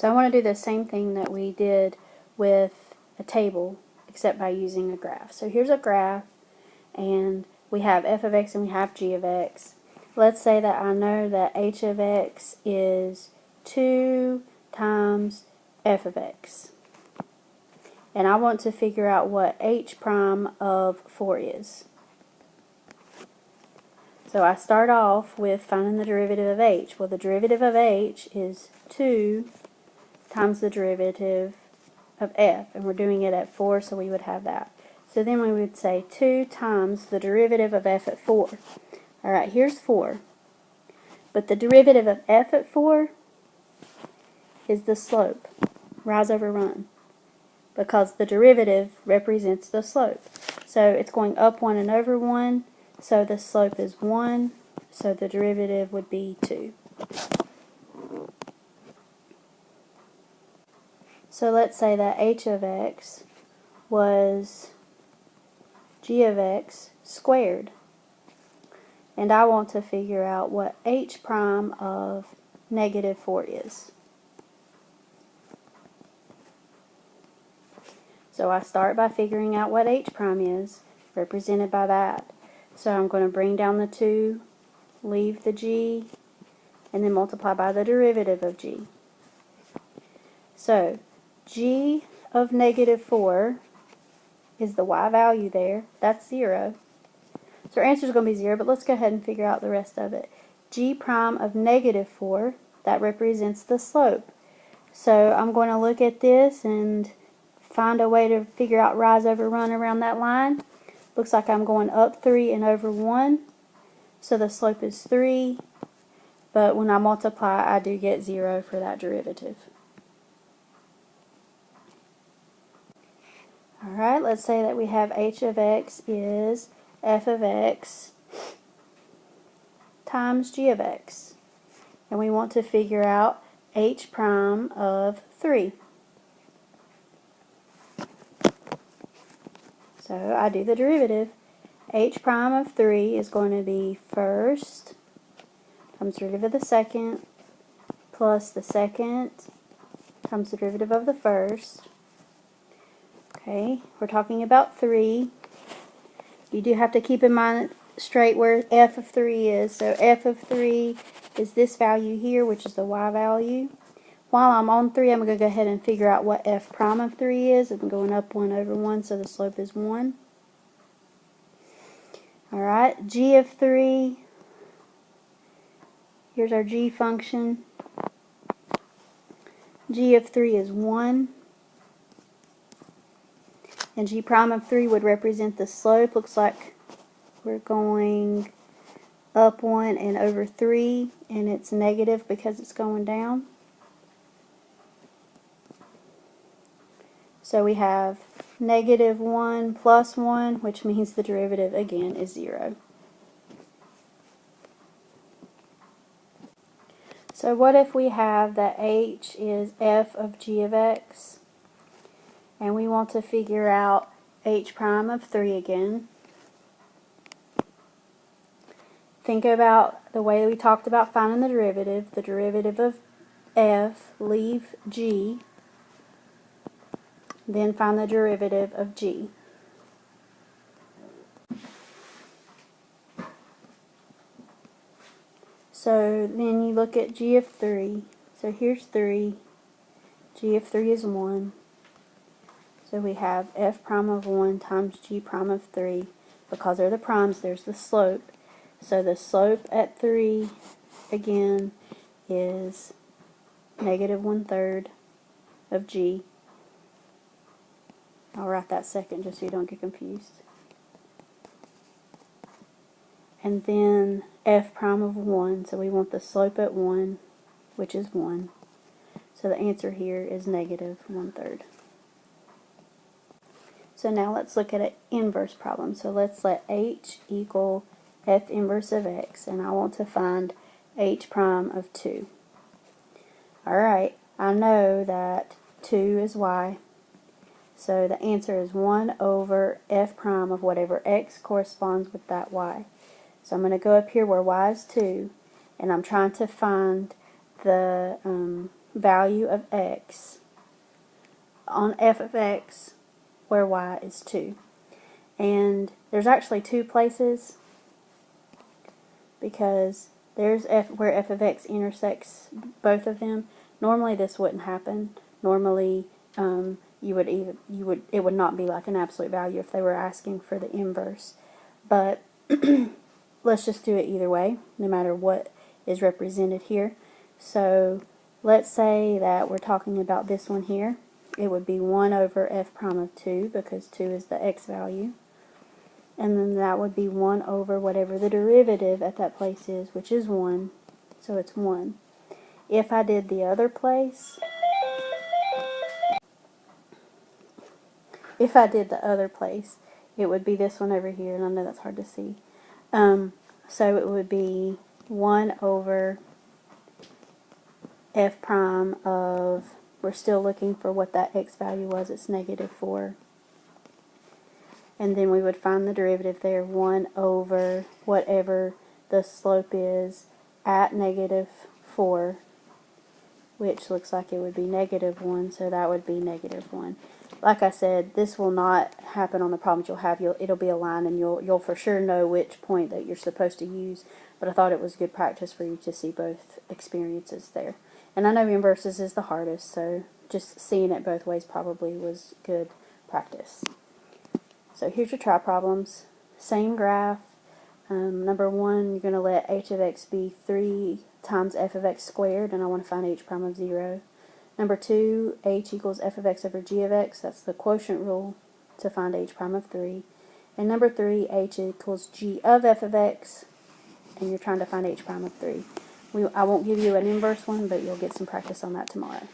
So I want to do the same thing that we did with a table, except by using a graph. So here's a graph, and we have f of x and we have g of x. Let's say that I know that h of x is 2 times f of x. And I want to figure out what h prime of 4 is. So I start off with finding the derivative of h. Well, the derivative of h is 2 times the derivative of f, and we're doing it at 4, so we would have that. So then we would say 2 times the derivative of f at 4. Alright, here's 4. But the derivative of f at 4 is the slope, rise over run, because the derivative represents the slope. So it's going up 1 and over 1, so the slope is 1, so the derivative would be 2. So let's say that h of x was g of x squared. And I want to figure out what h prime of negative 4 is. So I start by figuring out what h prime is, represented by that. So I'm going to bring down the 2, leave the g, and then multiply by the derivative of g. So g of negative 4 is the y value there. That's 0. So our answer is going to be 0, but let's go ahead and figure out the rest of it. G prime of negative 4, that represents the slope. So I'm going to look at this and find a way to figure out rise over run around that line. Looks like I'm going up 3 and over 1, so the slope is 3, but when I multiply, I do get 0 for that derivative. Alright, let's say that we have h of x is f of x times g of x. And we want to figure out h prime of 3. So I do the derivative. H prime of 3 is going to be first times the derivative of the second plus the second times the derivative of the first. Okay, we're talking about 3. You do have to keep in mind straight where f of 3 is. So f of 3 is this value here, which is the y value. While I'm on 3, I'm going to go ahead and figure out what f prime of 3 is. I'm going up 1 over 1, so the slope is 1. Alright, g of 3, here's our g function. G of 3 is 1. And g prime of 3 would represent the slope. Looks like we're going up 1 and over 3, and it's negative because it's going down. So we have negative 1 plus 1, which means the derivative again is 0. So what if we have that h is f of g of x, and we want to figure out h prime of 3 again? Think about the way we talked about finding the derivative of f, leave g, then find the derivative of g. So then you look at g of 3. So here's 3. G of 3 is 1. So we have f prime of 1 times g prime of 3. Because they're the primes, there's the slope. So the slope at 3, again, is negative 1/3 of g. I'll write that second just so you don't get confused. And then f prime of 1, so we want the slope at 1, which is 1. So the answer here is negative 1/3. So now let's look at an inverse problem. So let's let h equal f inverse of x, and I want to find h prime of 2. Alright, I know that 2 is y, so the answer is 1 over f prime of whatever x corresponds with that y. So I'm going to go up here where y is 2, and I'm trying to find the value of x on f of x where y is 2. And there's actually two places, because there's where f of x intersects both of them. Normally this wouldn't happen. Normally it would not be like an absolute value if they were asking for the inverse. But let's just do it either way, no matter what is represented here. So let's say that we're talking about this one here. It would be 1 over f prime of 2, because 2 is the x value. And then that would be 1 over whatever the derivative at that place is, which is 1. So it's 1. If I did the other place, it would be this one over here, and I know that's hard to see. So it would be 1 over f prime of, we're still looking for what that x value was, it's negative 4. And then we would find the derivative there, 1 over whatever the slope is at negative 4, which looks like it would be negative 1, so that would be negative 1. Like I said, this will not happen on the problems you'll have. It'll be a line, and you'll for sure know which point that you're supposed to use, but I thought it was good practice for you to see both experiences there. And I know inverses is the hardest, so just seeing it both ways probably was good practice. So here's your try problems. Same graph. Number 1, you're going to let h of x be 3 times f of x squared, and I want to find h prime of 0. Number 2, h equals f of x over g of x. That's the quotient rule to find h prime of 3. And number 3, h equals g of f of x, and you're trying to find h prime of 3. I won't give you an inverse one, but you'll get some practice on that tomorrow.